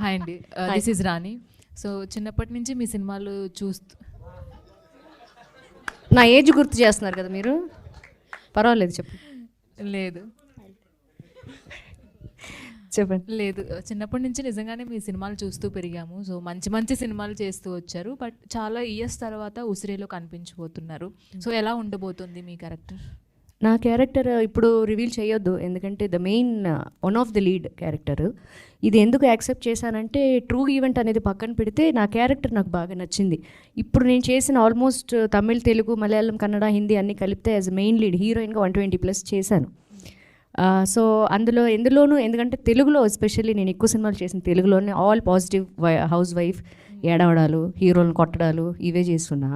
Hi అండి, hi. This is Rani. So చిన్నప్పటి నుంచి మీ సినిమాలు చూస్తూ నా ఏజ్ గుర్తు చేస్తున్నారు కదా మీరు. పర్వాలేదు లేదు చెప్పండి. లేదు చిన్నప్పటి నుంచి నిజంగానే మీ సినిమాలు చూస్తూ పెరిగాము. సో మంచి మంచి సినిమాలు చేస్తూ వచ్చారు. బట్ చాలా ఇయర్స్ తర్వాత ఉసిరిలో కనిపించబోతున్నారు. సో ఎలా ఉండబోతుంది మీ క్యారెక్టర్? నా క్యారెక్టర్ ఇప్పుడు రివీల్ చేయొద్దు, ఎందుకంటే the main one of the lead character. ఇది ఎందుకు యాక్సెప్ట్ చేశానంటే ట్రూ ఈవెంట్ అనేది పక్కన పెడితే నా క్యారెక్టర్ నాకు బాగా నచ్చింది. ఇప్పుడు నేను చేసిన ఆల్మోస్ట్ తమిళ్, తెలుగు, మలయాళం, కన్నడ, హిందీ అన్నీ కలిపితే యాజ్ మెయిన్ లీడ్ హీరోయిన్గా 120+ చేశాను. సో ఎందులోనూ ఎందుకంటే తెలుగులో ఎస్పెషల్లీ నేను ఎక్కువ సినిమాలు చేసిన తెలుగులోనే ఆల్ పాజిటివ్ హౌస్ వైఫ్, ఏడవడాలు, హీరోలను కొట్టడాలు ఇవే చేస్తున్నా.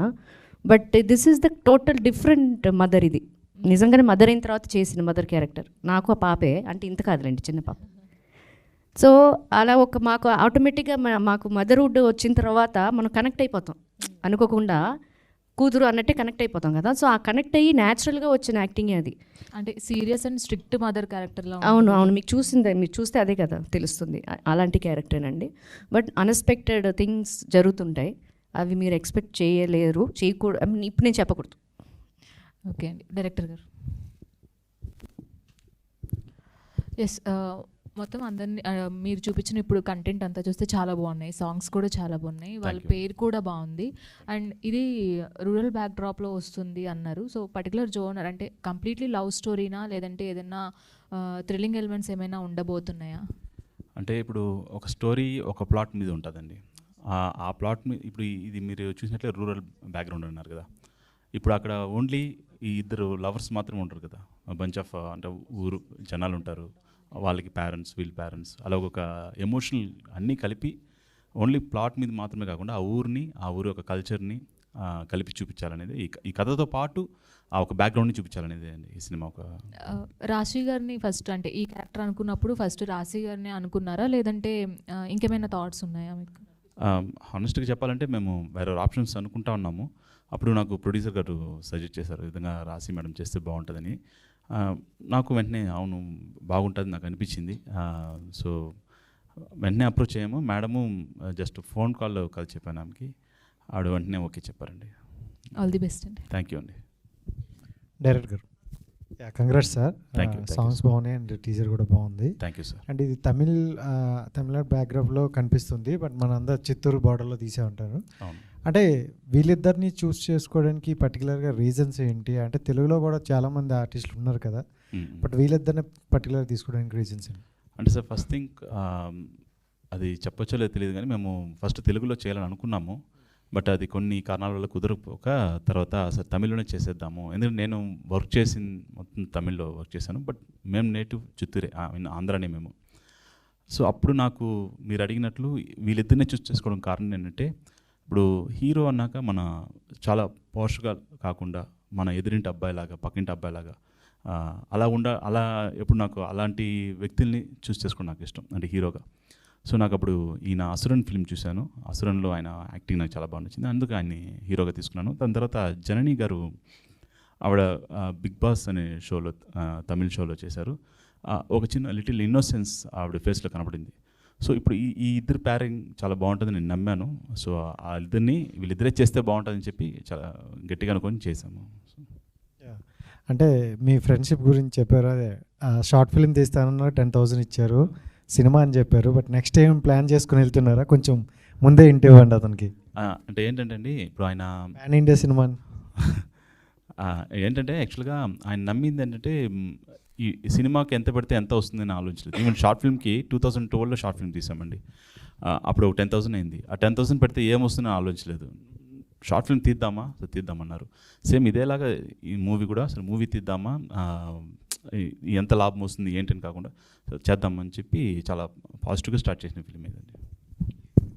But this is the total different mother. ఇది నిజంగానే మదర్ అయిన తర్వాత చేసిన మదర్ క్యారెక్టర్. నాకు ఆ పాపే, అంటే ఇంత కాదులేండి, చిన్న పాప. సో అలా మాకు ఆటోమేటిక్గా మాకు మదర్హుడ్ వచ్చిన తర్వాత మనం కనెక్ట్ అయిపోతాం అనుకోకుండా. కూతురు అన్నట్టే కనెక్ట్ అయిపోతాం కదా. సో ఆ కనెక్ట్ అయ్యి న్యాచురల్గా వచ్చిన యాక్టింగే అది. అంటే సీరియస్ అండ్ స్ట్రిక్ట్ మదర్ క్యారెక్టర్లో. అవును, మీరు చూస్తే అదే కదా తెలుస్తుంది. అలాంటి క్యారెక్టరేనండి. బట్ అన్ఎక్స్పెక్టెడ్ థింగ్స్ జరుగుతుంటాయి, అవి మీరు ఎక్స్పెక్ట్ చేయలేరు, చేయకూడదు. ఇప్పుడు నేను చెప్పకూడదు. ఓకే అండి, డైరెక్టర్ గారు. ఎస్, మొత్తం అందరినీ మీరు చూపించిన ఇప్పుడు కంటెంట్ అంతా చూస్తే చాలా బాగున్నాయి. సాంగ్స్ కూడా చాలా బాగున్నాయి, వాళ్ళ పేరు కూడా బాగుంది. అండ్ ఇది రూరల్ బ్యాక్డ్రాప్లో వస్తుంది అన్నారు. సో పర్టికులర్ జోనర్ అంటే కంప్లీట్లీ లవ్ స్టోరీనా, లేదంటే ఏదైనా థ్రిల్లింగ్ ఎలిమెంట్స్ ఏమైనా ఉండబోతున్నాయా? అంటే ఇప్పుడు ఒక స్టోరీ ఒక ప్లాట్ మీద ఉంటుందండి. ఆ ప్లాట్ మీద ఇప్పుడు ఇది మీరు చూసినట్లే రూరల్ బ్యాక్గ్రౌండ్ అన్నారు కదా. ఇప్పుడు అక్కడ ఓన్లీ ఈ ఇద్దరు లవర్స్ మాత్రమే ఉంటారు కదా. బంచ్ ఆఫ్ అంటే ఊరు జనాలు ఉంటారు, వాళ్ళకి పేరెంట్స్, వీళ్ళ పేరెంట్స్, అలా ఒక ఎమోషనల్ అన్నీ కలిపి ఓన్లీ ప్లాట్ మీద మాత్రమే కాకుండా ఆ ఊరిని, ఆ ఊరి యొక్క కల్చర్ని కలిపి చూపించాలనేది ఈ కథతో పాటు ఆ ఒక బ్యాక్గ్రౌండ్ని చూపించాలనేది అండి ఈ సినిమా. ఒక రాశి గారిని ఫస్ట్ అంటే ఈ క్యారెక్టర్ అనుకున్నప్పుడు ఫస్ట్ రాశి గారిని అనుకున్నారా, లేదంటే ఇంకేమైనా థాట్స్ ఉన్నాయా మీకు? హానెస్ట్గా చెప్పాలంటే మేము వేరే ఆప్షన్స్ అనుకుంటా ఉన్నాము. అప్పుడు నాకు ప్రొడ్యూసర్ గారు సజెస్ట్ చేశారు, ఈ విధంగా రాశి మేడం చేస్తే బాగుంటుందని. నాకు వెంటనే అవును బాగుంటుంది నాకు అనిపించింది. సో వెంటనే అప్రోచ్ అయ్యాము. మేడము జస్ట్ ఫోన్ కాల్లో కలిసి చెప్పాను ఆమెకి, ఆవిడ వెంటనే ఓకే చెప్పారండి. ఆల్ ది బెస్ట్ అండి. థ్యాంక్ యూ అండి. డైరెక్టర్ గారు, congrats sir. Thank you. Songs బాగున్నాయి అండ్ టీజర్ కూడా బాగుంది. Thank you sir. అండ్ ఇది తమిళనాడు బ్యాక్గ్రౌండ్లో కనిపిస్తుంది, బట్ మనందరూ చిత్తూరు బార్డర్లో తీసే ఉంటారు. అవును. అంటే వీళ్ళిద్దరిని చూస్ చేసుకోవడానికి పర్టికులర్గా రీజన్స్ ఏంటి? అంటే తెలుగులో కూడా చాలామంది ఆర్టిస్టులు ఉన్నారు కదా, బట్ వీళ్ళిద్దరిని పర్టికులర్ తీసుకోవడానికి రీజన్స్ ఏంటి? అంటే సార్ ఫస్ట్ థింగ్ అది చెప్పొచ్చో లేదో తెలియదు కానీ మేము ఫస్ట్ తెలుగులో చేయాలని అనుకున్నాము. బట్ అది కొన్ని కారణాల వల్ల కుదరకపోక తర్వాత అసలు తమిళ్లోనే చేసేద్దాము. ఎందుకంటే నేను వర్క్ చేసిన మొత్తం తమిళ్లో వర్క్ చేశాను. బట్ మేము నేటివ్ చిత్తూరే, ఆంధ్రానే మేము. సో అప్పుడు నాకు మీరు అడిగినట్లు వీళ్ళిద్దరినే చూస్ చేసుకోవడం కారణం ఏంటంటే, ఇప్పుడు హీరో అన్నాక మన చాలా పోషగా కాకుండా మన ఎదురింటి అబ్బాయిలాగా, పక్కింటి అబ్బాయిలాగా అలా ఎప్పుడు నాకు అలాంటి వ్యక్తుల్ని చూస్ చేసుకోవడం నాకు ఇష్టం, అంటే హీరోగా. సో నాకు అప్పుడు ఈయన అసురన్ ఫిల్మ్ చూశాను. అసురన్లో ఆయన యాక్టింగ్ నాకు చాలా బాగా నచ్చింది, అందుకు ఆయన్ని హీరోగా తీసుకున్నాను. దాని తర్వాత జనని గారు, ఆవిడ బిగ్ బాస్ అనే షోలో, తమిళ షోలో చేశారు. ఒక చిన్న లిటిల్ ఇన్నోసెన్స్ ఆవిడ ఫేస్లో కనపడింది. సో ఇప్పుడు ఈ ఇద్దరు ప్యారింగ్ చాలా బాగుంటుందని నేను నమ్మాను. సో వీళ్ళిద్దరే చేస్తే బాగుంటుందని చెప్పి చాలా గట్టిగా అనుకొని చేశాము. అంటే మీ ఫ్రెండ్షిప్ గురించి చెప్పారు. అదే షార్ట్ ఫిల్మ్ తీస్తానన్నా 10,000 ఇచ్చారు, సినిమా అని చెప్పారు. బట్ నెక్స్ట్ ఏం ప్లాన్ చేసుకుని వెళ్తున్నారా? కొంచెం ముందే ఇంటి ఇవ్వండి అతనికి. అంటే ఏంటంటే అండి, ఇప్పుడు ఆయన పాన్ ఇండియా సినిమా ఏంటంటే యాక్చువల్గా ఆయన నమ్మింది ఏంటంటే ఈ సినిమాకి ఎంత పెడితే ఎంత వస్తుందని ఆలోచించలేదు. ఈవెన్ షార్ట్ ఫిల్మ్కి 2012లో షార్ట్ ఫిల్మ్ తీసామండి. అప్పుడు 10,000 అయింది. ఆ 10,000 పెడితే ఏమొస్తుందని ఆలోచించలేదు. షార్ట్ ఫిల్మ్ తీద్దామన్నారు. సేమ్ ఇదేలాగా ఈ మూవీ కూడా అసలు మూవీ తీద్దామా, ఎంత లాభం వస్తుంది ఏంటని కాకుండా చేద్దామని చెప్పి చాలా పాజిటివ్గా స్టార్ట్ చేసిన ఫిల్మ్ ఇదండి.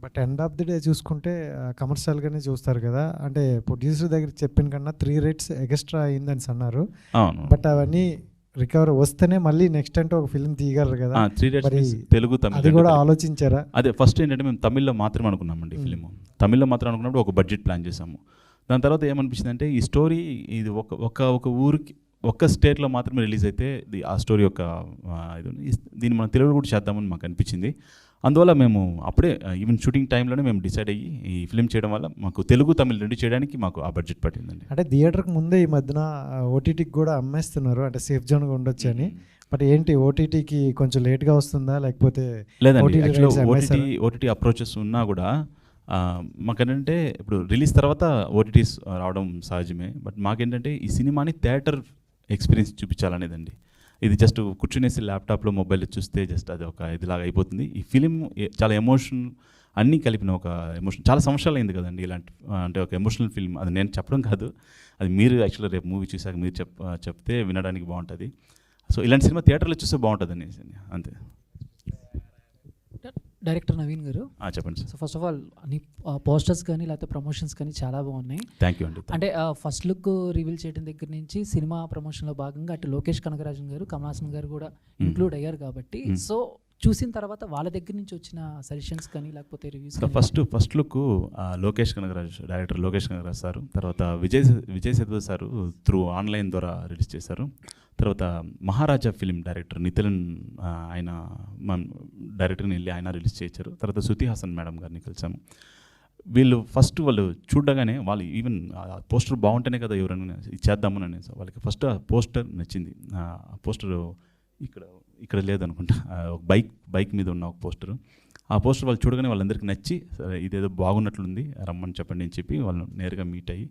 But end of the day చూసుకుంటే కమర్షియల్గానే చూస్తారు కదా. అంటే ప్రొడ్యూసర్ దగ్గర చెప్పిన కన్నా 3 rates ఎక్స్ట్రా అయిందని అన్నారు. అవును. బట్ అవన్నీ రికవర్ వస్తేనే మళ్ళీ నెక్స్ట్ అంటే ఒక ఫిల్మ్ తీయగలరు కదా. 3 rates తెలుగు, తమిళ అది కూడా ఆలోచించారా? అదే ఫస్ట్ ఏంటంటే మేము తమిళ్లో మాత్రమే అనుకున్నామండి ఫిల్మ్. తమిళ్లో మాత్రం అనుకున్నప్పుడు ఒక బడ్జెట్ ప్లాన్ చేసాము. దాని తర్వాత ఏమనిపించింది అంటే ఈ స్టోరీ ఇది ఒక ఊరికి ఒక్క స్టేట్లో మాత్రమే రిలీజ్ అయితే ఆ స్టోరీ యొక్క దీన్ని మనం తెలుగులో కూడా చేద్దామని మాకు అనిపించింది. అందువల్ల మేము అప్పుడే ఈవెన్ షూటింగ్ టైంలోనే మేము డిసైడ్ అయ్యి ఈ ఫిల్మ్ చేయడం వల్ల మాకు తెలుగు తమిళ్ రెండు చేయడానికి మాకు ఆ బడ్జెట్ పట్టిందండి. అంటే థియేటర్కి ముందే ఈ మధ్యన ఓటీటీకి కూడా అమ్మేస్తున్నారు, అంటే సేఫ్ జోన్గా ఉండొచ్చు అని. బట్ ఏంటి ఓటీటీకి కొంచెం లేట్గా వస్తుందా లేకపోతే? లేదండి, యాక్చువల్గా ఓటీటీ అప్రోచెస్ ఉన్నా కూడా మాకేంటంటే ఇప్పుడు రిలీజ్ తర్వాత ఓటీటీస్ రావడం సహజమే. బట్ మాకేంటంటే ఈ సినిమాని థియేటర్ ఎక్స్పీరియన్స్ చూపించాలనేదండి. ఇది జస్ట్ కూర్చునేసి ల్యాప్టాప్లో మొబైల్లో చూస్తే జస్ట్ అది ఒక ఇదిలాగా అయిపోతుంది. ఈ ఫిలిం చాలా ఎమోషన్ అన్నీ కలిపిన ఒక ఎమోషన్. చాలా సంవత్సరాలు అయింది కదండి ఇలాంటి అంటే ఒక ఎమోషనల్ ఫిల్మ్. అది నేను చెప్పడం కాదు, అది మీరు యాక్చువల్గా రేపు మూవీ చూసాక మీరు చెప్తే వినడానికి బాగుంటుంది. సో ఇలాంటి సినిమా థియేటర్లో చూస్తే బాగుంటుంది అనేసి అంతే. డైరెక్టర్ నవీన్ గారు చెప్పండి sir. So first of all అన్ని పోస్టర్స్ కానీ లేకపోతే ప్రమోషన్స్ కానీ చాలా బాగున్నాయి. థ్యాంక్ యూ అండి. అంటే ఫస్ట్ లుక్ రివీల్ చేయడం దగ్గర నుంచి సినిమా ప్రమోషన్లో భాగంగా అటు లోకేష్ కనగరాజన్ గారు, కమల్ హాసన్ గారు కూడా ఇంక్లూడ్ అయ్యారు కాబట్టి సో చూసిన తర్వాత వాళ్ళ దగ్గర నుంచి వచ్చిన సజెషన్స్ కానీ లేకపోతే reviews. First look Lokesh Kanagaraj, director Lokesh Kanagaraj sir, తర్వాత Vijay Sethupathi sir through online ద్వారా రిలీజ్ చేశారు. తర్వాత మహారాజా ఫిలిం డైరెక్టర్ నితిన్ ఆయన డైరెక్టర్ని వెళ్ళి ఆయన రిలీజ్ చేయించారు. తర్వాత శృతి హాసన్ మేడం గారిని కలిసాము. వాళ్ళు చూడగానే వాళ్ళు ఈవెన్ పోస్టర్ బాగుంటేనే కదా ఎవరైనా చేద్దామని అనేసి వాళ్ళకి ఫస్ట్ ఆ పోస్టర్ నచ్చింది. ఆ పోస్టర్ ఇక్కడ లేదనుకుంటా, ఒక బైక్ మీద ఉన్న ఒక పోస్టర్. ఆ పోస్టర్ వాళ్ళు చూడగానే వాళ్ళందరికీ నచ్చి ఇదేదో బాగున్నట్లుంది రమ్మని చెప్పండి అని చెప్పి వాళ్ళని నేరుగా మీట్ అయ్యి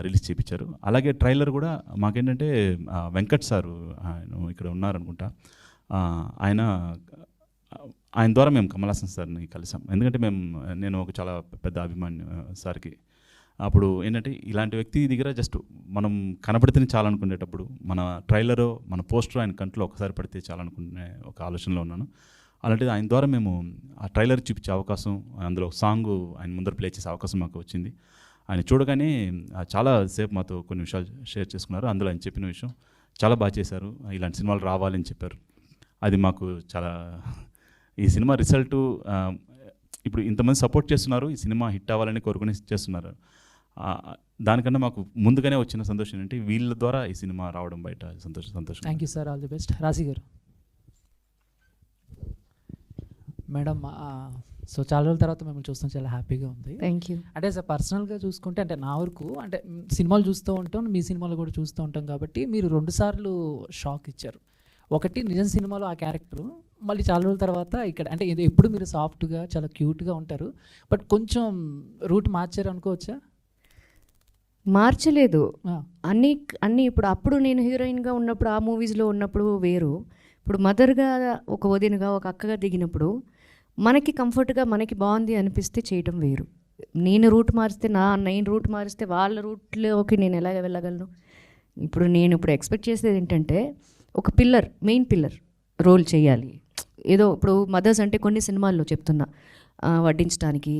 రిలీజ్ చేయించారు. అలాగే ట్రైలర్ కూడా మాకేంటంటే వెంకట్ సారు ఆయన ఇక్కడ ఉన్నారనుకుంటా, ఆయన ద్వారా మేము కమల్ హాసన్ సార్ని కలిసాం. ఎందుకంటే నేను ఒక చాలా పెద్ద అభిమాని సార్కి. అప్పుడు ఏంటంటే ఇలాంటి వ్యక్తి దగ్గర జస్ట్ మనం కనపడితేనే చాలనుకునేటప్పుడు మన ట్రైలరో మన పోస్టర్ ఆయన కంట్లో ఒకసారి పడితే చాలనుకునే ఒక ఆలోచనలో ఉన్నాను. అలాంటిది ఆయన ద్వారా మేము ఆ ట్రైలర్ చూపించే అవకాశం, అందులో సాంగ్ ఆయన ముందర ప్లే చేసే అవకాశం మాకు వచ్చింది. ఆయన చూడగానే చాలా సేపు మాతో కొన్ని విషయాలు షేర్ చేసుకున్నారు. అందులో ఆయన చెప్పిన విషయం చాలా బాగా చేశారు, ఇలాంటి సినిమాలు రావాలని చెప్పారు. అది మాకు చాలా ఈ సినిమా రిజల్ట్ ఇప్పుడు ఇంతమంది సపోర్ట్ చేస్తున్నారు, ఈ సినిమా హిట్ అవ్వాలని కోరుకుని చేస్తున్నారు. దానికన్నా మాకు ముందుగానే వచ్చిన సంతోషం ఏంటంటే వీళ్ళ ద్వారా ఈ సినిమా రావడం బయట సంతోషం. Thank you sir, all the best. రాశి గారు. మేడం, సో చాలా రోజుల తర్వాత మిమ్మల్ని చూస్తాం, చాలా హ్యాపీగా ఉంది. Thank you. అంటే సార్ పర్సనల్గా చూసుకుంటే అంటే నా వరకు అంటే సినిమాలు చూస్తూ ఉంటాం, మీ సినిమాలు కూడా చూస్తూ ఉంటాం కాబట్టి మీరు 2 సార్లు షాక్ ఇచ్చారు. ఒకటి నిజం సినిమాలో ఆ క్యారెక్టరు, మళ్ళీ చాలా రోజుల తర్వాత ఇక్కడ అంటే ఎప్పుడు మీరు సాఫ్ట్గా చాలా క్యూట్గా ఉంటారు, బట్ కొంచెం రూట్ మార్చారు అనుకోవచ్చా? మార్చలేదు. అన్నీ అప్పుడు నేను హీరోయిన్గా ఉన్నప్పుడు ఆ మూవీస్లో ఉన్నప్పుడు వేరు, ఇప్పుడు మదర్గా ఒక వదినగా ఒక అక్కగా దిగినప్పుడు మనకి కంఫర్ట్గా మనకి బాగుంది అనిపిస్తే చేయటం వేరు. నేను రూట్ మారిస్తే వాళ్ళ రూట్లోకి నేను ఎలాగ వెళ్ళగలను? నేను ఎక్స్పెక్ట్ చేసేది ఏంటంటే ఒక మెయిన్ పిల్లర్ రోల్ చేయాలి. ఏదో ఇప్పుడు మదర్స్ అంటే కొన్ని సినిమాల్లో చెప్తున్నా వడ్డించడానికి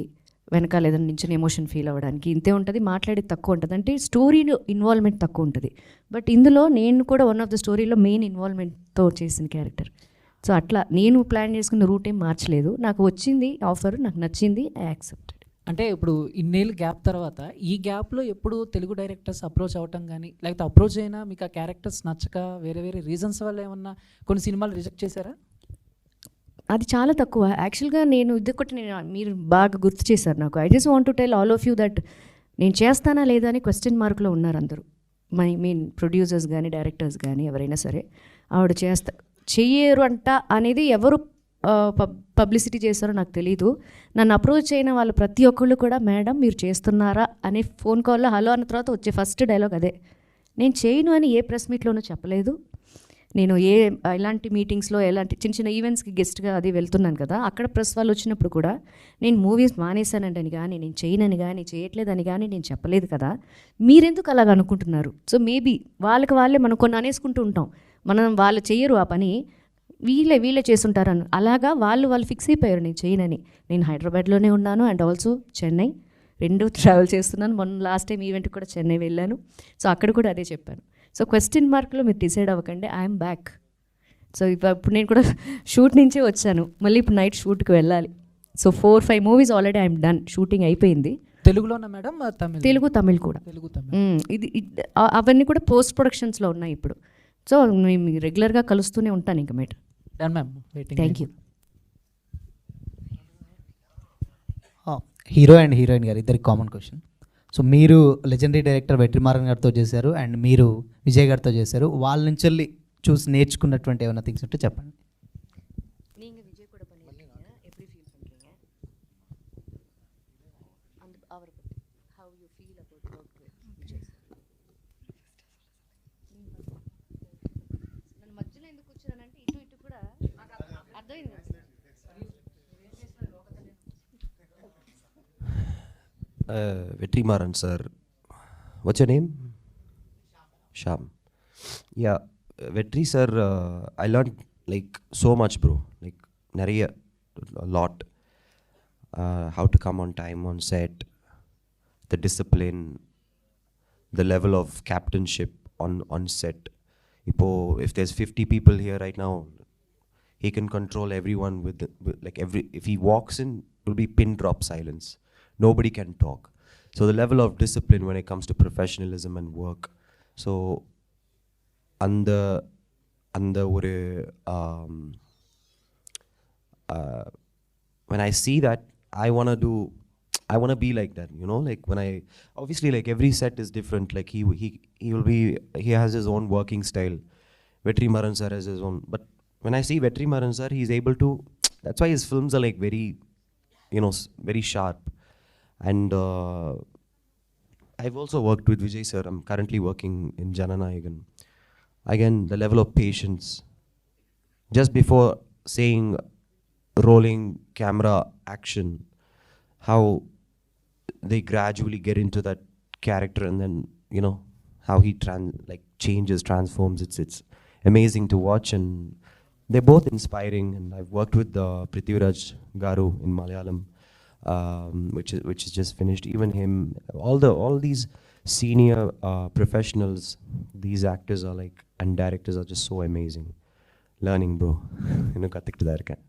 వెనకాల ఏదైనా నించిన ఎమోషన్ ఫీల్ అవ్వడానికి ఇంతే ఉంటుంది, మాట్లాడేది తక్కువ ఉంటుంది, అంటే స్టోరీలో ఇన్వాల్వ్మెంట్ తక్కువ ఉంటుంది. బట్ ఇందులో నేను కూడా వన్ ఆఫ్ ద స్టోరీలో మెయిన్ ఇన్వాల్వ్మెంట్తో చేసిన క్యారెక్టర్. సో అట్లా నేను ప్లాన్ చేసుకున్న రూట్ ఏం మార్చలేదు. నాకు వచ్చింది ఆఫర్, నాకు నచ్చింది, ఐ యాక్సెప్టెడ్. అంటే ఇప్పుడు ఇన్నేళ్ళు గ్యాప్ తర్వాత ఈ గ్యాప్లో ఎప్పుడు తెలుగు డైరెక్టర్స్ అప్రోచ్ అవ్వటం కానీ లేకపోతే అప్రోచ్ అయినా మీకు ఆ క్యారెక్టర్స్ నచ్చక వేరే రీజన్స్ వల్ల ఏమన్నా కొన్ని సినిమాలు రిజెక్ట్ చేశారా? అది చాలా తక్కువ యాక్చువల్గా. మీరు బాగా గుర్తు చేశారు నాకు. I just want to tell all of you that నేను చేస్తానా లేదా అని క్వశ్చన్ మార్క్లో ఉన్నారు అందరూ. మీన్ ప్రొడ్యూసర్స్ కానీ డైరెక్టర్స్ కానీ ఎవరైనా సరే. ఆవిడ చెయ్యరు అంట అనేది ఎవరు పబ్లిసిటీ చేస్తారో నాకు తెలీదు. నన్ను అప్రోచ్ అయిన వాళ్ళు ప్రతి ఒక్కళ్ళు కూడా మేడం మీరు చేస్తున్నారా అనే ఫోన్ కాల్లో హలో అన్న తర్వాత వచ్చే ఫస్ట్ డైలాగ్ అదే. నేను చేయను అని ఏ ప్రెస్ మీట్లోనూ చెప్పలేదు. నేను ఇలాంటి మీటింగ్స్లో ఎలాంటి చిన్న చిన్న ఈవెంట్స్కి గెస్ట్గా అది వెళ్తున్నాను కదా, అక్కడ ప్రెస్ వాళ్ళు వచ్చినప్పుడు కూడా నేను మూవీస్ మానేశానంటని కానీ నేను చేయనని కానీ చేయట్లేదని కానీ నేను చెప్పలేదు కదా, మీరెందుకు అలాగ అనుకుంటున్నారు? సో మేబీ వాళ్ళే మనం కొన్ని అనేసుకుంటూ ఉంటాం, వాళ్ళు చెయ్యరు ఆ పని, వీళ్ళే చేస్తుంటారని. అలాగా వాళ్ళు ఫిక్స్ అయిపోయారు నేను చేయనని. నేను హైదరాబాద్లోనే ఉన్నాను అండ్ ఆల్సో చెన్నై 2 ట్రావెల్ చేస్తున్నాను. మొన్న లాస్ట్ టైం ఈవెంట్కి కూడా చెన్నై వెళ్ళాను. సో అక్కడ కూడా అదే చెప్పాను. సో క్వశ్చన్ మార్క్లో మీరు డిసైడ్ అవ్వకండి, ఐఎమ్ బ్యాక్. సో ఇప్పుడు నేను కూడా షూట్ నుంచే వచ్చాను, మళ్ళీ ఇప్పుడు నైట్ షూట్కి వెళ్ళాలి. So 4-5 movies already I'm done, shooting అయిపోయింది. తెలుగులోనా మేడం? తమిళ్ కూడా. ఇది అవన్నీ కూడా పోస్ట్ ప్రొడక్షన్స్లో ఉన్నాయి ఇప్పుడు. సో మేము రెగ్యులర్గా కలుస్తూనే ఉంటాను ఇంకా madam. Done ma'am, thank you. Hero and heroine గారు ఇద్దరికి కామన్ క్వశ్చన్. సో మీరు లెజెండరీ డైరెక్టర్ వెట్రిమారన్ గారితో చేశారు అండ్ మీరు విజయ్ గారితో చేశారు. వాళ్ళ నుంచి వెళ్ళి చూసి నేర్చుకున్నటువంటి ఏమైనా థింగ్స్ ఉంటే చెప్పండి. நீங்கள் விஜய் கூட பண்ணியிருக்கீங்க, எப்படி ஃபீல் பண்ணுறீங்க? அந்த அவரை பற்றி how you feel about work with Vijay sir? నన్ను మధ్యలో ఎందుకు కూర్చున్నానంటే ఇటు ఇటు కూడా అర్థమైంది కదా sir? Vetrimaran sir. What's your name? Sham. Yeah, Vetri sir, I learned like so much, bro. Like nariya, a lot. How to come on time on set, the discipline, the level of captainship on set. If there's 50 people here right now, he can control everyone with like if he walks in, it will be pin drop silence. Nobody can talk. So the level of discipline when it comes to professionalism and work. So அந்த ஒரு when I see that, I want to be like that, you know, like when I obviously like every set is different, like he has his own working style. Vetrimaran sir has his own, but when I see Vetrimaran sir, he's able to, that's why his films are like very, you know, very sharp. And I've also worked with Vijay sir. I'm currently working in Jananayagan. Again, the level of patience. Just before saying rolling camera action, how they gradually get into that character, and then, you know, how he changes, transforms. It's amazing to watch, and they're both inspiring. And I've worked with Prithviraj Garu in Malayalam, which is just finished. Even him, all these senior professionals, these actors are like, and directors are just so amazing. Learning, bro. இன்னும் கத்துக்கிட்டு தான் இருக்கேன்.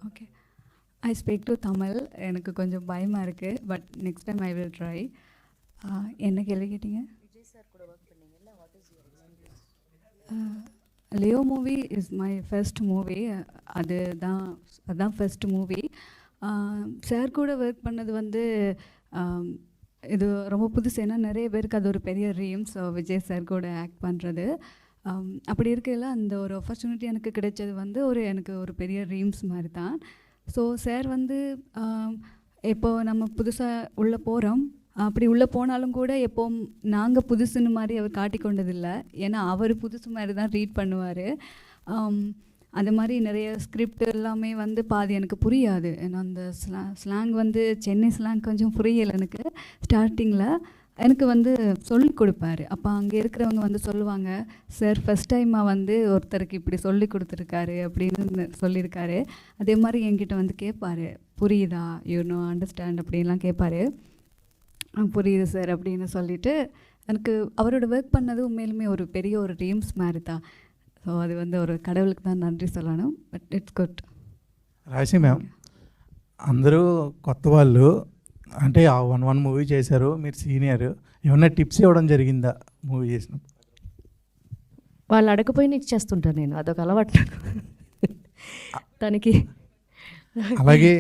Okay, I speak to Tamil. எனக்கு கொஞ்சம் பயமாக இருக்குது, but next time I will try. என்ன கேள்வி கேட்டீங்க? Leo movie is my first movie. அதுதான் ஃபர்ஸ்ட் மூவி. சார் கூட ஒர்க் பண்ணது வந்து இது ரொம்ப புதுசு. ஏன்னா நிறைய பேருக்கு அது ஒரு பெரிய ட்ரீம். ஸோ விஜய் சார் கூட ஆக்ட் பண்ணுறது, அப்படி இருக்கையில் அந்த ஒரு ஆப்பர்ச்சுனிட்டி எனக்கு கிடைச்சது வந்து எனக்கு ஒரு பெரிய ட்ரீம்ஸ் மாதிரி தான். ஸோ சார் வந்து இப்போது நம்ம புதுசாக உள்ளே போகிறோம், அப்படி உள்ளே போனாலும் கூட எப்போவும் நாங்கள் புதுசுன்னு மாதிரி அவர் காட்டிக்கொண்டதில்லை. ஏன்னா அவர் புதுசு மாதிரி தான் ரீட் பண்ணுவார். அது மாதிரி நிறைய ஸ்கிரிப்ட் எல்லாமே வந்து பாதி எனக்கு புரியாது. ஏன்னா அந்த ஸ்லாங் வந்து சென்னை ஸ்லாங் கொஞ்சம் புரியலை எனக்கு ஸ்டார்டிங்கில். எனக்கு வந்து சொல்லி கொடுப்பாரு. அப்போ அங்கே இருக்கிறவங்க வந்து சொல்லுவாங்க, சார் ஃபஸ்ட் டைமாக வந்து ஒருத்தருக்கு இப்படி சொல்லி கொடுத்துருக்காரு அப்படின்னு சொல்லியிருக்காரு. அதே மாதிரி என்கிட்ட வந்து கேட்பார், புரியுதா, யூனோ அண்டர்ஸ்டாண்ட் அப்படின்லாம் கேட்பார். புரியுது சார் அப்படின்னு சொல்லிவிட்டு எனக்கு அவரோட ஒர்க் பண்ணது உண்மையிலுமே ஒரு பெரிய ஒரு ட்ரீம்ஸ் மாதிரி தான். ஸோ அது வந்து ஒரு கடவுளுக்கு தான் நன்றி சொல்லணும். But it's good. రాశి మ్యామ్, అందరూ కొత్త వాళ్ళు, అంటే ఆ వన్ మూవీ చేశారు, మీరు సీనియర్, ఏమన్నా టిప్స్ ఇవ్వడం జరిగిందా మూవీ చేసినప్పుడు? వాళ్ళు అడగపోయినా ఇచ్చేస్తుంటాను నేను, అదొక అలవాటు తనకి. అలాగే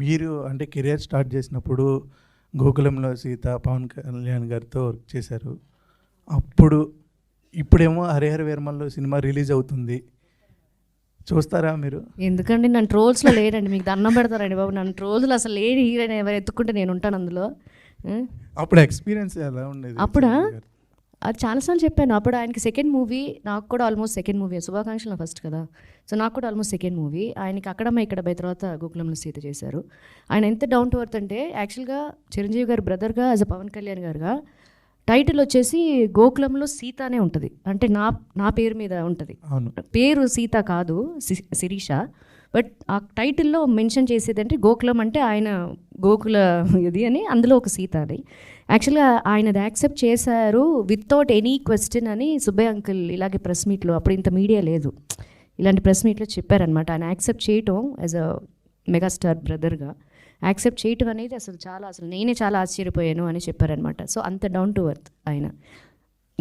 మీరు అంటే కెరియర్ స్టార్ట్ చేసినప్పుడు గోకులంలో సీత పవన్ కళ్యాణ్ గారితో వర్క్ చేశారు. అప్పుడు ఇప్పుడేమో హరిహర వీరమల్లో సినిమా రిలీజ్ అవుతుంది, చూస్తారా మీరు? ఎందుకండి నన్ను ట్రోల్స్లో లేడండి, మీకు దండం పెడతారండి బాబు. నన్ను ట్రోల్స్లో అసలు లేని హీరోయిన్ ఎవరు ఎత్తుకుంటే నేను ఉంటాను అందులో. అప్పుడు ఎక్స్పీరియన్స్ ఎలా ఉండేది? అప్పుడా అది చాలాసార్లు చెప్పాను. అప్పుడు ఆయనకి సెకండ్ మూవీ, నాకు కూడా ఆల్మోస్ట్ సెకండ్ మూవీ. శుభాకాంక్షలు ఫస్ట్ కదా, సో నాకు కూడా ఆల్మోస్ట్ సెకండ్ మూవీ. ఆయనకి అక్కడమ్మ ఇక్కడ బై తర్వాత గోకులంలో సీత చేశారు. ఆయన ఎంత డౌన్ టు ఎర్త్ అంటే, యాక్చువల్గా చిరంజీవి గారి బ్రదర్గా యాజ్ అ పవన్ కళ్యాణ్ గారుగా టైటిల్ వచ్చేసి గోకులంలో సీత అనే ఉంటుంది, అంటే నా పేరు మీద ఉంటుంది. పేరు సీత కాదు, శిరీష. బట్ ఆ టైటిల్లో మెన్షన్ చేసేది అంటే గోకులం అంటే ఆయన గోకుల ఇది అని, అందులో ఒక సీత అని. యాక్చువల్గా ఆయన అది యాక్సెప్ట్ చేశారు వితౌట్ ఎనీ క్వశ్చన్ అని సుబ్బయ్య అంకుల్ ఇలాగే ప్రెస్ మీట్లో, అప్పుడు ఇంత మీడియా లేదు, ఇలాంటి ప్రెస్ మీట్లో చెప్పారనమాట. ఆయన యాక్సెప్ట్ చేయటం యాజ్ అ మెగాస్టార్ బ్రదర్గా యాక్సెప్ట్ చేయటం అనేది అసలు నేనే చాలా ఆశ్చర్యపోయాను అని చెప్పారనమాట. సో అంత డౌన్ టు ఎర్త్ ఆయన.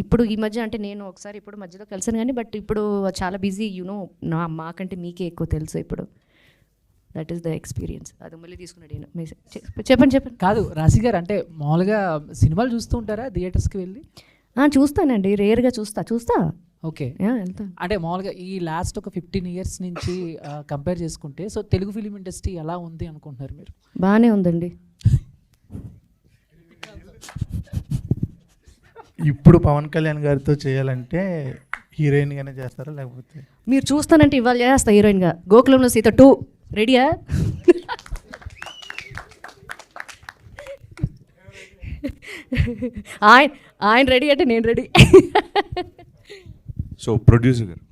ఇప్పుడు ఈ మధ్య అంటే నేను ఒకసారి ఇప్పుడు మధ్యలో కలిసాను కానీ బట్ ఇప్పుడు చాలా బిజీ యూనో మాకంటే మీకే ఎక్కువ తెలుసు ఇప్పుడు. That is the experience. అది మళ్ళీ తీసుకున్నాడు ఈయన. చెప్పండి. కాదు రాశి గారు, అంటే మామూలుగా సినిమాలు చూస్తూ ఉంటారా థియేటర్స్కి వెళ్ళి? చూస్తానండి, రేర్గా చూస్తా. ఓకే, వెళ్తా. అంటే మామూలుగా ఈ లాస్ట్ ఒక 15 years నుంచి కంపేర్ చేసుకుంటే సో తెలుగు ఫిలిం ఇండస్ట్రీ ఎలా ఉంది అనుకుంటున్నారు మీరు? బాగానే ఉందండి. ఇప్పుడు పవన్ కళ్యాణ్ గారితో చేయాలంటే హీరోయిన్గానే చేస్తారా లేకపోతే? మీరు చూస్తానంటే ఇవాళ చేస్తా హీరోయిన్గా. గోకులంలో సీత 2 రెడీయా? ఆయన రెడీ అంటే నేను రెడీ. సో ప్రొడ్యూసర్ గారు,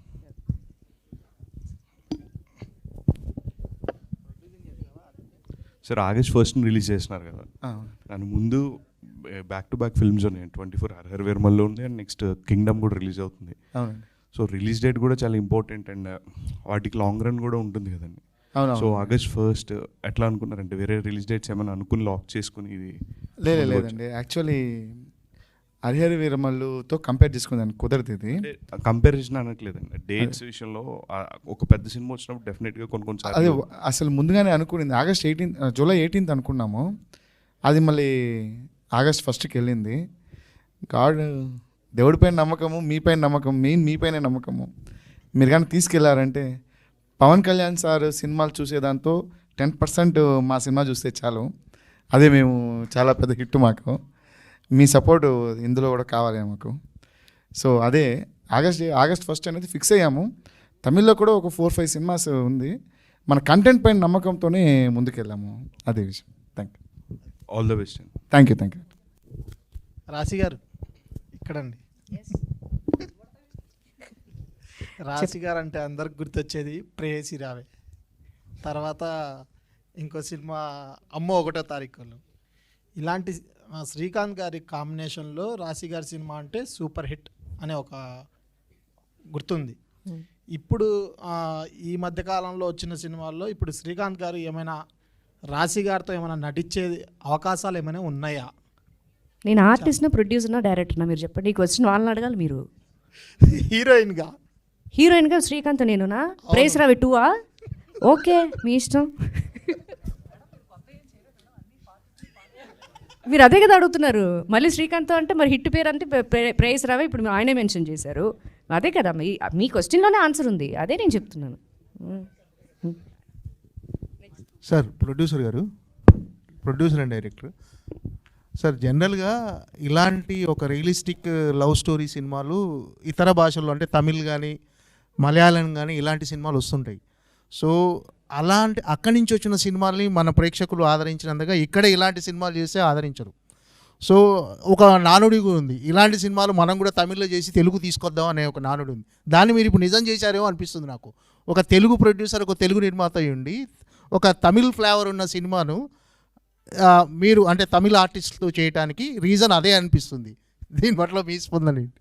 సార్ August 1st రిలీజ్ చేస్తున్నారు కదా, దాని ముందు బ్యాక్ టు బ్యాక్ ఫిల్మ్స్ ఉన్నాయి. 24 హరిహర వీరమల్లో ఉంది అండ్ నెక్స్ట్ కింగ్డమ్ కూడా రిలీజ్ అవుతుంది. సో రిలీజ్ డేట్ కూడా చాలా ఇంపార్టెంట్ అండ్ వాటికి లాంగ్ రన్ కూడా ఉంటుంది కదండి. సో August 1st ఎట్లా అనుకున్నారంటే వేరే రిలీజ్ డేట్స్ ఏమైనా అనుకుని లాక్ చేసుకుని ఇది? లేదండి, యాక్చువల్లీ హరిహర వీరమల్లుతో కంపేర్ చేసుకుందాన్ని కుదరదు. ఇది కంపారిజన్ అనట్లేదండి, డేట్స్ విషయంలో ఒక పెద్ద సినిమా వచ్చినప్పుడు డెఫినెట్గా కొన్నిసార్లు అదే అసలు ముందుగానే అనుకునింది జూలై 18th అనుకున్నాము. అది మళ్ళీ August 1st వెళ్ళింది. దేవుడిపైన నమ్మకము, మీపైన నమ్మకం, మీపైన నమ్మకము. మీరు కానీ తీసుకెళ్లారంటే పవన్ కళ్యాణ్ సార్ సినిమాలు చూసేదాంతో 10% మా సినిమా చూస్తే చాలు. అదే మేము చాలా పెద్ద హిట్ మాకు. మీ సపోర్టు ఇందులో కూడా కావాలి మాకు. సో అదే August 1st అనేది ఫిక్స్ అయ్యాము. తమిళ్లో కూడా ఒక 4-5 సినిమాస్ ఉంది. మన కంటెంట్ పైన నమ్మకంతోనే ముందుకెళ్ళాము. అదే విషయం. Thank you. All the best. Thank you. రాశి గారు ఇక్కడండి. రాశి గారు అంటే అందరికి గుర్తొచ్చేది ప్రేయసి రావే, తర్వాత ఇంకో సినిమా అమ్మో 1వ తారీఖులు. ఇలాంటి శ్రీకాంత్ గారి కాంబినేషన్లో రాశి గారి సినిమా అంటే సూపర్ హిట్ అనే ఒక గుర్తుంది. ఇప్పుడు ఈ మధ్యకాలంలో వచ్చిన సినిమాల్లో ఇప్పుడు శ్రీకాంత్ గారు ఏమైనా రాశి గారితో ఏమైనా నటించే అవకాశాలు ఏమైనా ఉన్నాయా? నేను ఆర్టిస్ట్నా, ప్రొడ్యూసర్నా, డైరెక్టర్నా మీరు చెప్పండి. ఈ క్వశ్చన్ వాళ్ళని అడగాలి మీరు. హీరోయిన్గా శ్రీకాంత్ నేనునా? ప్రేస్ రావి 2ఆ? ఓకే, మీ ఇష్టం. మీరు అదే కదా అడుగుతున్నారు. మళ్ళీ శ్రీకాంత్ అంటే మరి హిట్ పేరు అంటే ప్రేస్ రావే. ఇప్పుడు ఆయనే మెన్షన్ చేశారు. అదే కదా మీ క్వశ్చన్లోనే ఆన్సర్ ఉంది. అదే నేను చెప్తున్నాను. Sir producer and director sir, జనరల్గా ఇలాంటి ఒక రియలిస్టిక్ లవ్ స్టోరీ సినిమాలు ఇతర భాషల్లో అంటే తమిళ్ కానీ మలయాళం కానీ ఇలాంటి సినిమాలు వస్తుంటాయి. సో అక్కడి నుంచి వచ్చిన సినిమాల్ని మన ప్రేక్షకులు ఆదరించినందుగా ఇక్కడ ఇలాంటి సినిమాలు చేస్తే ఆదరించరు. సో ఒక నానుడి ఉంది, ఇలాంటి సినిమాలు మనం కూడా తమిళ్లో చేసి తెలుగు తీసుకొద్దాం అనే ఒక నానుడి ఉంది. దాన్ని మీరు ఇప్పుడు నిజం చేశారేమో అనిపిస్తుంది నాకు. ఒక తెలుగు ప్రొడ్యూసర్, ఒక తెలుగు నిర్మాత ఉండి ఒక తమిళ్ ఫ్లేవర్ ఉన్న సినిమాను మీరు అంటే తమిళ ఆర్టిస్టులతో చేయడానికి రీజన్ అదే అనిపిస్తుంది. దీని పట్ల మీ స్పందన ఏంటి?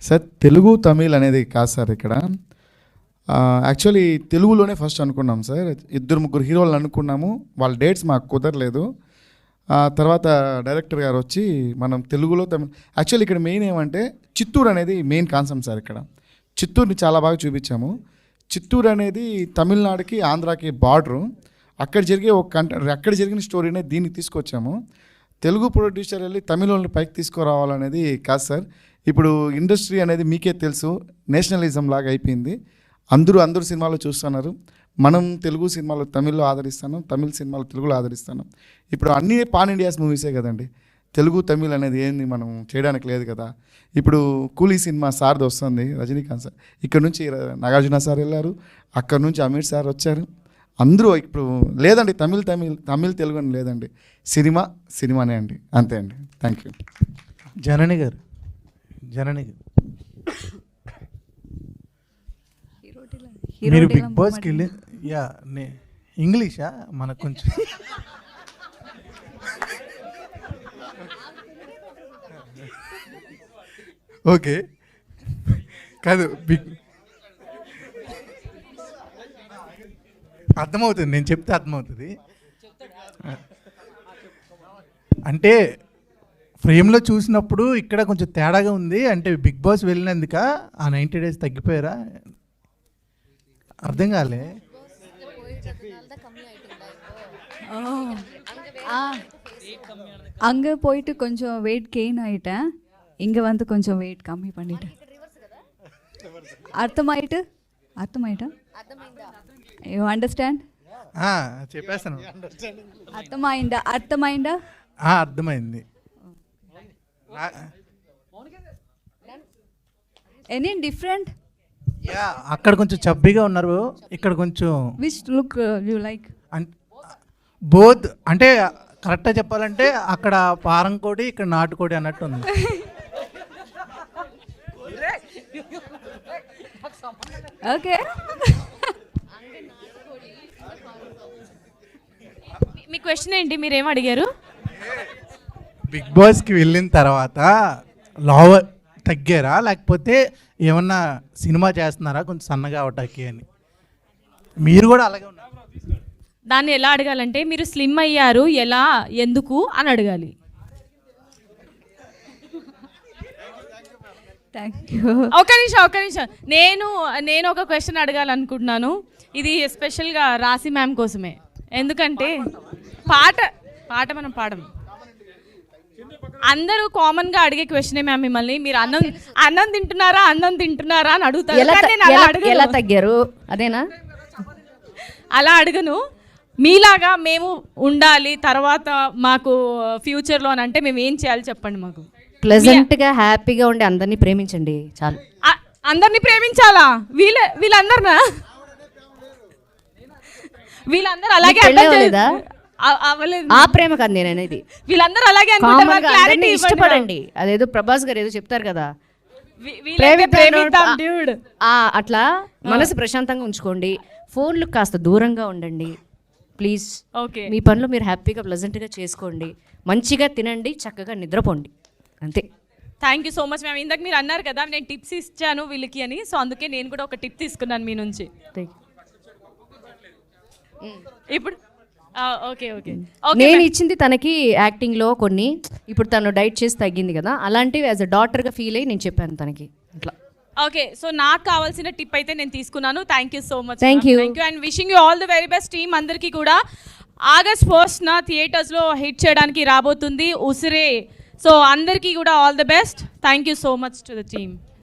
సార్ తెలుగు తమిళ్ అనేది కాదు సార్. ఇక్కడ యాక్చువల్లీ తెలుగులోనే ఫస్ట్ అనుకున్నాం సార్. 2-3 హీరోలు అనుకున్నాము, వాళ్ళ డేట్స్ మాకు కుదరలేదు. తర్వాత డైరెక్టర్ గారు వచ్చి మనం తెలుగులో తమిళ్ యాక్చువల్లీ ఇక్కడ మెయిన్ ఏమంటే చిత్తూరు అనేది మెయిన్ కాన్సెప్ట్ సార్. ఇక్కడ చిత్తూరుని చాలా బాగా చూపించాము. చిత్తూరు అనేది తమిళనాడుకి ఆంధ్రాకి బార్డరు. అక్కడ జరిగిన స్టోరీనే దీన్ని తీసుకొచ్చాము. తెలుగు ప్రొడ్యూసర్ వెళ్ళి తమిళని పైకి తీసుకురావాలనేది కాదు సార్. ఇప్పుడు ఇండస్ట్రీ అనేది మీకే తెలుసు, నేషనలిజం లాగా అయిపోయింది. అందరూ సినిమాలు చూస్తున్నారు. మనం తెలుగు సినిమాలు తమిళ్లో ఆదరిస్తాను, తమిళ సినిమాలు తెలుగులో ఆదరిస్తాను. ఇప్పుడు అన్నీ పాన్ ఇండియాస్ మూవీసే కదండి. తెలుగు తమిళ్ అనేది ఏంది మనం చేయడానికి లేదు కదా. ఇప్పుడు కూలీ సినిమా సార్ది వస్తుంది, రజనీకాంత్ సార్. ఇక్కడ నుంచి నాగార్జున సార్ వెళ్ళారు, అక్కడ నుంచి అమీర్ సార్ వచ్చారు. అందరూ ఇప్పుడు లేదండి తమిళ్ తెలుగు అని లేదండి, సినిమానే అండి, అంతే అండి. Thank you. జనని గారు మీరు బిగ్ బాస్కి వెళ్ళి ఇంగ్లీషా మనకు కొంచెం ఓకే కాదు అర్థమవుతుంది, నేను చెప్తే అర్థమవుతుంది. అంటే ఫ్రేమ్లో చూసినప్పుడు ఇక్కడ కొంచెం తేడాగా ఉంది. అంటే బిగ్ బాస్ వెళ్ళినందుక ఆ 90 days తగ్గిపోయారా? అర్థం కాలే. அங்கே போயிட்டு கொஞ்சம் வெயிட் கெயின் ஆகிட்டேன், இங்கே வந்து கொஞ்சம் வெயிட் கம்மி பண்ணிட்டேன். అర్థమైటా? You understand? చెప్పేస్తాను. అర్థమైందా? అర్థమైంది. Any different? అక్కడ కొంచెం చబ్బీగా ఉన్నారు, ఇక్కడ కొంచెం which look you like? Both అంటే కరెక్ట్గా చెప్పాలంటే అక్కడ పారం కోడి, ఇక్కడ నాటుకోడి అన్నట్టు ఉంది. ఓకే. మీ క్వశ్చన్ ఏంటి, మీరేం అడిగారు? బిగ్ బాస్కి వెళ్ళిన తర్వాత లావ్ తగ్గారా, లేకపోతే ఏమన్నా సినిమా చేస్తున్నారా కొంచెం సన్నగా అవటానికి అని? మీరు కూడా అలాగే ఉన్నారు. దాన్ని ఎలా అడగాలంటే మీరు స్లిమ్ అయ్యారు, ఎలా, ఎందుకు అని అడగాలి. ఒక నిమిషం నేను ఒక క్వశ్చన్ అడగాలనుకుంటున్నాను. ఇది ఎస్పెషల్గా రాశి మ్యామ్ కోసమే. ఎందుకంటే పాట మనం పాడము. అందరూ కామన్గా అడిగే క్వశ్చనే మ్యామ్ మిమ్మల్ని. మీరు అన్నం తింటున్నారా అని అడుగుతారు. ఎలా తగ్గారు అదేనా? అలా అడగను. మీలాగా మేము ఉండాలి తర్వాత మాకు ఫ్యూచర్లో అని అంటే మేము ఏం చేయాలి చెప్పండి మాకు. ప్లెజెంట్గా హ్యాపీగా ఉండి అందరినీ ప్రేమించండి చాలు. అందరినీ ప్రేమించాలా? వీళ్ళందరూ అలాగే అవ్వలేదు. ఆ ప్రేమ కాదు నేను అనేది. వీళ్ళందరూ అలాగే ఇష్టపడండి. అదేదో ప్రభాస్ గారు ఏదో చెప్తారు కదా, అట్లా మనసు ప్రశాంతంగా ఉంచుకోండి. ఫోన్లు కాస్త దూరంగా ఉండండి ప్లీజ్. మీ పనులు మీరు హ్యాపీగా ప్లెజెంట్గా చేసుకోండి, మంచిగా తినండి, చక్కగా నిద్రపోండి, అంతే. Thank you so much ma'am. ఇందాక మీరు అన్నారు కదా నేను టిప్స్ ఇచ్చాను వీళ్ళకి అని, సో అందుకే నేను కూడా ఒక టిప్ తీసుకున్నాను మీ నుంచి. ఇప్పుడు నేను ఇచ్చింది తనకి యాక్టింగ్లో కొన్ని, ఇప్పుడు తను డైట్ చేసి తగ్గింది కదా, అలాంటివి యాజ్ అ డాటర్గా ఫీల్ అయ్యి నేను చెప్పాను తనకి అట్లా. ఓకే, సో నాకు కావాల్సిన టిప్ అయితే నేను తీసుకున్నాను. Thank you so much. Thank you and wishing you all the very best team అందరికీ కూడా. August 1st థియేటర్స్లో హిట్ చేయడానికి రాబోతుంది ఉసిరే. సో అందరికీ కూడా all the best. Thank you so much to the team.